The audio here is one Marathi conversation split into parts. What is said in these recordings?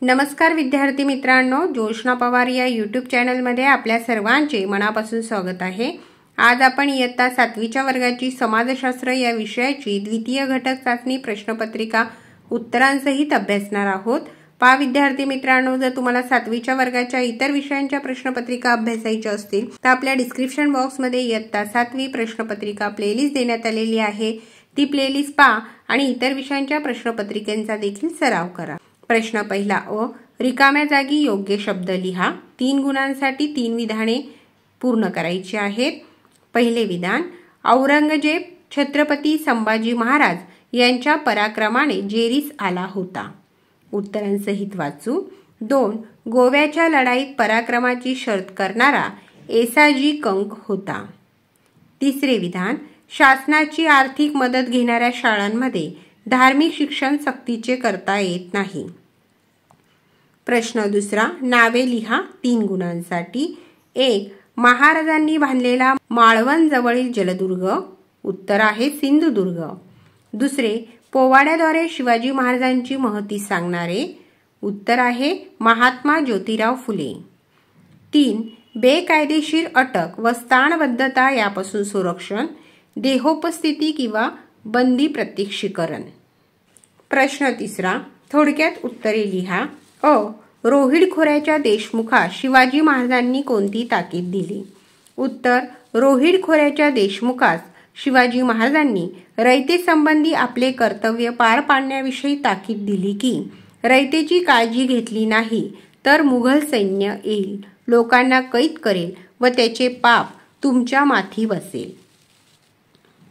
नमस्कार विद्यार्थी मित्रांनो, जोशना पवार या यूट्यूब चॅनलमध्ये आपल्या सर्वांचे मनापासून स्वागत आहे। आज आपण इयत्ता 7वीच्या वर्गाची समाजशास्त्र या विषयाची द्वितीय घटक चाचणी प्रश्नपत्रिका उत्तरांसहित अभ्यासणार आहोत। पहा विद्यार्थी मित्रांनो, जर तुम्हाला 7वीच्या वर्गाच्या इतर विषयांच्या प्रश्नपत्रिका अभ्यासायच्या असतील तर आपल्या डिस्क्रिप्शन बॉक्समध्ये इयत्ता 7वी प्रश्नपत्रिका प्लेलिस्ट देण्यात आलेली आहे। ती प्लेलिस्ट पहा आणि इतर विषयांच्या प्रश्नपत्रिकांचा देखील सराव करा। प्रश्न पहिला अ, रिकाम्या जागी योग्य शब्द लिहा। 3 गुणांसाठी 3 विधाने पूर्ण करायची आहेत। पहिले विधान, औरंगजेब छत्रपती संभाजी महाराज यांच्या पराक्रमाने जेरीस आला होता। उत्तरांसहित वाचू। 2, गोव्याच्या लढाईत पराक्रमाची शर्त करणारा एसाजी कंक होता। तिसरे विधान, शासनाची आर्थिक मदत घेणाऱ्या शाळांमध्ये धार्मिक शिक्षण सक्तीचे करता येत नाही। प्रश्न दुसरा, नावे लिहा 3 गुणांसाठी। 1, महाराजांनी बांधलेला माळवण जवळील जलदुर्ग। उत्तर आहे सिंधुदुर्ग। दुसरे, पोवाड्याद्वारे शिवाजी महाराजांची महती सांगणारे। उत्तर आहे महात्मा ज्योतिराव फुले। 3, बेकायदेशीर अटक व स्थानबद्धता यापासून संरक्षण, देहोपस्थिती किंवा बंदी प्रत्यक्षीकरण। प्रश्न तिसरा, थोडक्यात उत्तरे लिहा। अ, रोहिड खोऱ्याच्या देशमुखास शिवाजी महाराजांनी कोणती ताकीद दिली? उत्तर, रोहिड खोऱ्याच्या देशमुखास शिवाजी महाराजांनी रयतेसंबंधी आपले कर्तव्य पार पाडण्याविषयी ताकीद दिली की रयतेची काळजी घेतली नाही तर मुघल सैन्य येईल, लोकांना कैद करेल व त्याचे पाप तुमच्या माथी बसेल।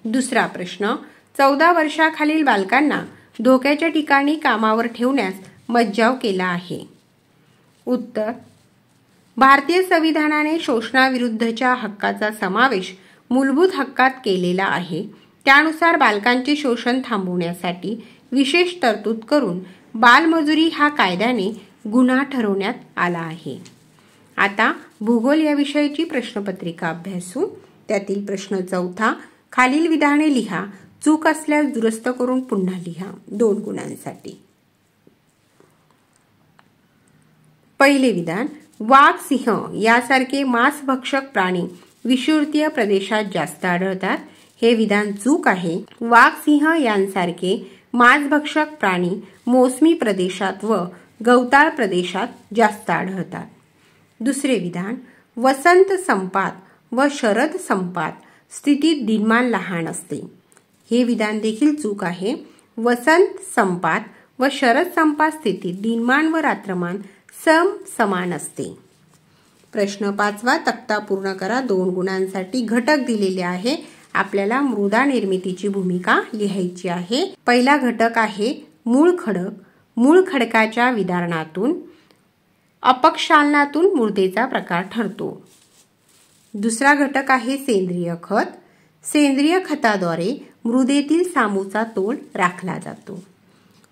दुसरा प्रश्न, 14 वर्षाखालील बालकांना धोक्याच्या ठिकाणी कामावर ठेवण्यास मज्जाव केला आहे। उत्तर, भारतीय संविधानाने शोषणाविरुद्धच्या हक्काचा समावेश मूलभूत हक्कात केलेला आहे। त्यानुसार बालकांचे शोषण थांबवण्यासाठी विशेष तरतूद करून बालमजुरी हा कायद्याने गुन्हा ठरवण्यात आला आहे। आता भूगोल या विषयाची प्रश्नपत्रिका अभ्यासू। त्यातील प्रश्न चौथा, खालील विधाने लिहा, चूक असल्यास दुरुस्त करून पुन्हा लिहा। 2 गुणांसाठी। पहिले विधान, वाघ, सिंह यासारखे मांसभक्षक प्राणी विषुवतीय प्रदेशात जास्त आढळतात। हे विधान चूक आहे। वाघ, सिंह यांसारखे मांसभक्षक प्राणी मोसमी प्रदेशात व गवताळ प्रदेशात जास्त आढळतात। दुसरे विधान, वसंत संपात व शरद संपात स्थितीत दिनमान लहान असते। हे विधान देखील चूक आहे। वसंत संपात व शरद संपात स्थितीत दिनमान व रात्रमान समान असते। प्रश्न 5वा, तक्ता पूर्ण करा। 2 गुणांसाठी घटक दिलेले आहे। आपल्याला मृदा निर्मितीची भूमिका लिहायची आहे। पहिला घटक आहे मूळ खडक। मूळ खडकाच्या विदारणातून अपक्षालनातून मृदेचा प्रकार ठरतो। दुसरा घटक आहे सेंद्रिय खत। सेंद्रिय खताद्वारे मृदेतील सामूचा तोल राखला जातो।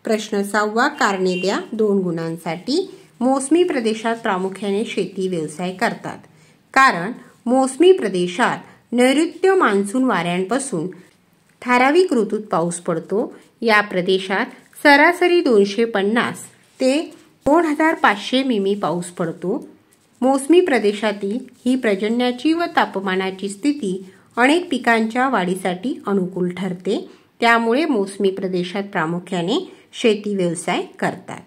प्रश्न 6वा, कारणे द्या। 2 गुणांसाठी। मोसमी प्रदेशात प्रामुख्याने शेती व्यवसाय करतात, कारण मोसमी प्रदेशात नैऋत्य मान्सून वाऱ्यांपासून ठराविक ऋतूत पाऊस पडतो। या प्रदेशात सरासरी 250 ते 2500 मिमी पाऊस पडतो। मोसमी प्रदेशातील ही पर्जन्याची व तापमानाची स्थिती अनेक पिकांच्या वाढीसाठी अनुकूल ठरते। त्यामुळे मोसमी प्रदेशात प्रामुख्याने शेती व्यवसाय करतात।